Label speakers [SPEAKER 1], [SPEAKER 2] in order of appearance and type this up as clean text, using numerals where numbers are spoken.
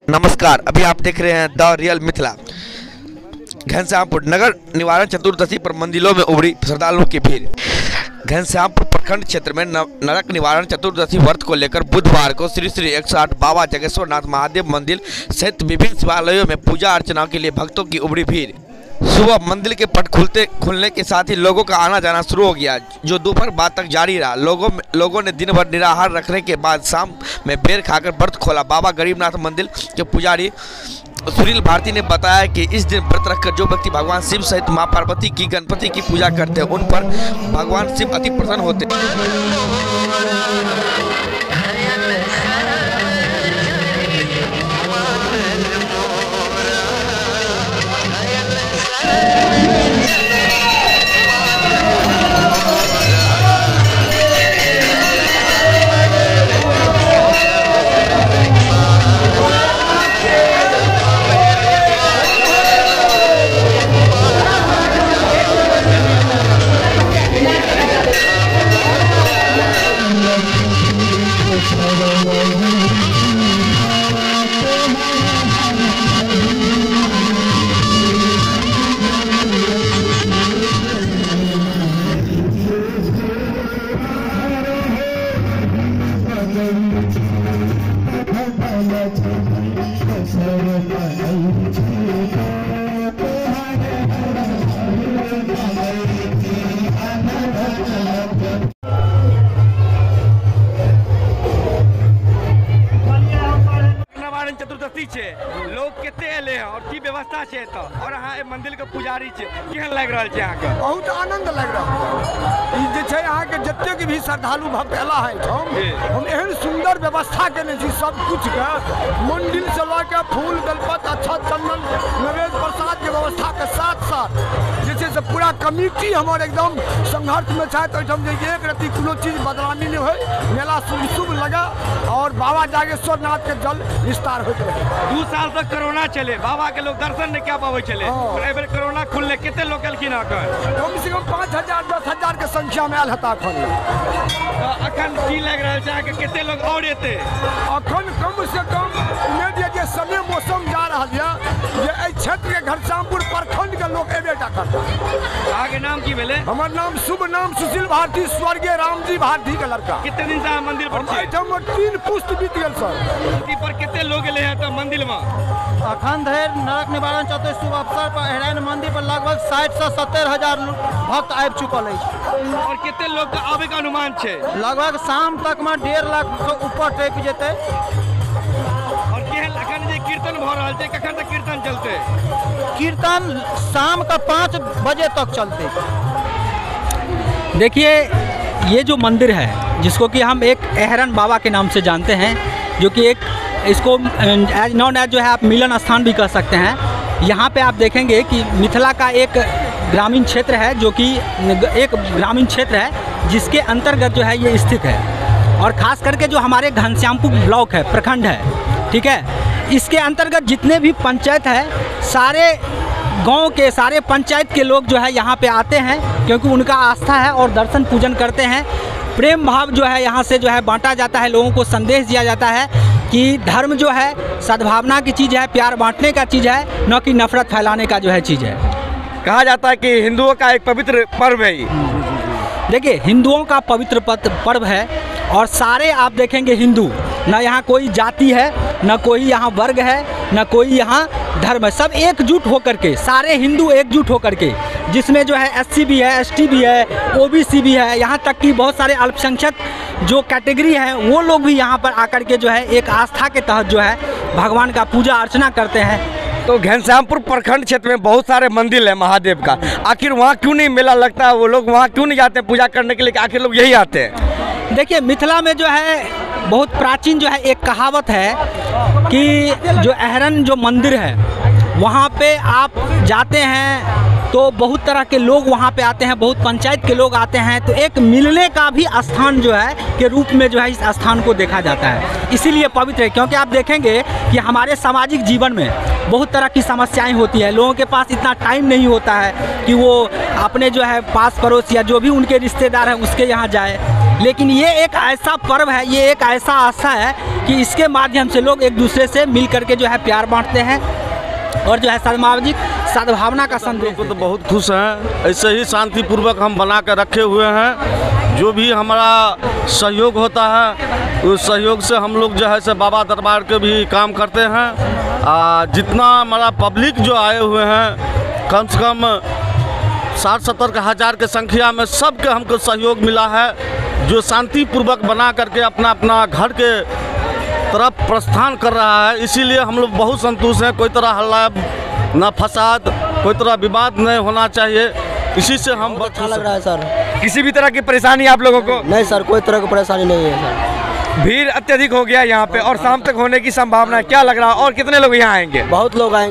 [SPEAKER 1] नमस्कार, अभी आप देख रहे हैं द रियल मिथिला। घनश्यामपुर नगर निवारण चतुर्दशी पर मंदिरों में उमड़ी श्रद्धालुओं की भीड़। घनश्यामपुर प्रखंड क्षेत्र में नरक निवारण चतुर्दशी व्रत को लेकर बुधवार को श्री श्री 108 बाबा जगेश्वर नाथ महादेव मंदिर सहित विभिन्न शिवालयों में पूजा अर्चना के लिए भक्तों की उमड़ी भीड़। सुबह मंदिर के पट खुलने के साथ ही लोगों का आना जाना शुरू हो गया, जो दोपहर बाद तक जारी रहा। लोगों ने दिन भर निराहार रखने के बाद शाम में बेर खाकर व्रत खोला। बाबा गरीबनाथ मंदिर के पुजारी सुनील भारती ने बताया कि इस दिन व्रत रखकर जो व्यक्ति भगवान शिव सहित मां पार्वती की गणपति की पूजा करते हैं, उन पर भगवान शिव अति प्रसन्न होते हैं। चतुर्दशी छे लोग केते एले हैं और की व्यवस्था छे तो और यहाँ मंदिर के पुजारी छे केहन लग रहा है? यहाँ के
[SPEAKER 2] बहुत आनंद लग रहा है। ई जे छे यहाँ के जत्ते भी श्रद्धालु भक्त एला है हम एहन सुंदर व्यवस्था केने छी, सब कुछ के मंदिर से लाके फूल बेलपत अच्छा चंदन नैवेद्य प्रसाद के व्यवस्था के साथ साथ जे छे से पूरा कमिटी हमारे एकदम संघर्ष में छे। तो हम एक रति कोनो चीज बदनामी नहीं होय, मेला शुभ लगा और बाबा जागेश्वर नाथ के जल विस्तार होते रहे।
[SPEAKER 1] 2 साल तक कोरोना चले, बाबा के लोग दर्शन नहीं क्या पावे चले, और कोरोना खुलने कितने लोग एलखिन?
[SPEAKER 2] कम से कम 5,000 10,000 के संख्या में आयल हता।
[SPEAKER 1] अखन की लग रहा है कि कितने लोग और एते?
[SPEAKER 2] अखन कम से कम उम्मीद है जे समय मौसम जा रहा है जे एहि क्षेत्र के घनश्यामपुर प्रखंड के लोग एबेटा करता।
[SPEAKER 1] आगे नाम की भेले?
[SPEAKER 2] हमर नाम शुभ नाम सुशील भारती, स्वर्गीय रामजी भारती के लड़का।
[SPEAKER 1] कितने दिन से मंदिर पर छी?
[SPEAKER 2] हम 3 पुष्ट बीत गेल सर।
[SPEAKER 1] पर कितने लोग एले हैं तो मंदिर में?
[SPEAKER 3] अखन धरि नरक निवारण चतुर्दशी शुभ अवसर पर एहरान मंदिर पर लगभग 60 से 70 हजार भक्त आबि चुकल है।
[SPEAKER 1] और कितने लोग का आवे का अनुमान छे?
[SPEAKER 3] लगभग शाम तक में 1.5 लाख से ऊपर टपि जेते।
[SPEAKER 1] और केहन अखन जे कीर्तन भ रहल छै, कखन तक कीर्तन चलते?
[SPEAKER 3] कीर्तन शाम का 5 बजे तक चलते। देखिए, ये जो मंदिर है जिसको कि हम एक एहरन बाबा के नाम से जानते हैं, जो कि एक इसको एज नॉन एज जो है आप मिलन स्थान भी कह सकते हैं। यहाँ पे आप देखेंगे कि मिथिला का एक ग्रामीण क्षेत्र है, जो कि एक ग्रामीण क्षेत्र है जिसके अंतर्गत जो है ये स्थित है। और ख़ास करके जो हमारे घनश्यामपुर ब्लॉक है, प्रखंड है, ठीक है, इसके अंतर्गत जितने भी पंचायत है, सारे गांव के सारे पंचायत के लोग जो है यहाँ पे आते हैं, क्योंकि उनका आस्था है और दर्शन पूजन करते हैं। प्रेम भाव जो है यहाँ से जो है बांटा जाता है, लोगों को संदेश दिया जाता है कि धर्म जो है सद्भावना की चीज़ है, प्यार बांटने का चीज़ है, न कि नफरत फैलाने का जो है चीज़ है।
[SPEAKER 1] कहा जाता है कि हिंदुओं का एक पवित्र पर्व है।
[SPEAKER 3] देखिए, हिंदुओं का पवित्र पर्व है और सारे आप देखेंगे हिंदू, ना यहाँ कोई जाति है, ना कोई यहाँ वर्ग है, ना कोई यहाँ धर्म है, सब एकजुट होकर के, सारे हिंदू एकजुट होकर के, जिसमें जो है SC भी है, ST भी है, OBC भी है, यहाँ तक कि बहुत सारे अल्पसंख्यक जो कैटेगरी है वो लोग भी यहाँ पर आकर के जो है एक आस्था के तहत जो है भगवान का पूजा अर्चना करते हैं।
[SPEAKER 1] तो घनश्यामपुर प्रखंड क्षेत्र में बहुत सारे मंदिर है महादेव का, आखिर वहाँ क्यों नहीं मेला लगता? वो लोग वहाँ क्यों नहीं जाते पूजा करने के लिए? आखिर लोग यही आते हैं।
[SPEAKER 3] देखिए, मिथिला में जो है बहुत प्राचीन जो है एक कहावत है कि जो एहरन जो मंदिर है वहाँ पे आप जाते हैं तो बहुत तरह के लोग वहाँ पे आते हैं, बहुत पंचायत के लोग आते हैं, तो एक मिलने का भी स्थान जो है के रूप में जो है इस स्थान को देखा जाता है। इसीलिए पवित्र है, क्योंकि आप देखेंगे कि हमारे सामाजिक जीवन में बहुत तरह की समस्याएं होती है, लोगों के पास इतना टाइम नहीं होता है कि वो अपने जो है पास पड़ोस या जो भी उनके रिश्तेदार हैं उसके यहाँ जाए। लेकिन ये एक ऐसा पर्व है, ये एक ऐसा आस्था है कि इसके माध्यम से लोग एक दूसरे से मिल करके जो है प्यार बांटते हैं और जो है सामाजिक सद्भावना का संदेश
[SPEAKER 4] को तो बहुत खुश हैं। ऐसे ही शांतिपूर्वक हम बना कर रखे हुए हैं। जो भी हमारा सहयोग होता है उस सहयोग से हम लोग जो है से बाबा दरबार के भी काम करते हैं। जितना हमारा पब्लिक जो आए हुए हैं कम से कम 60-70 हज़ार के संख्या में सबके हमको सहयोग मिला है, जो शांतिपूर्वक बना करके अपना अपना घर के तरफ प्रस्थान कर रहा है। इसीलिए हम लोग बहुत संतुष्ट हैं। कोई तरह हल्ला ना फसाद, कोई तरह विवाद नहीं होना चाहिए। इसी से हम
[SPEAKER 5] अच्छा लग रहा है सर।
[SPEAKER 1] किसी भी तरह की परेशानी आप लोगों को?
[SPEAKER 5] नहीं सर, कोई तरह की परेशानी नहीं है सर।
[SPEAKER 1] भीड़ अत्यधिक हो गया यहाँ पे और शाम तक होने की संभावना है, क्या लग रहा है? और कितने लोग यहाँ आएंगे?
[SPEAKER 5] बहुत लोग आएंगे।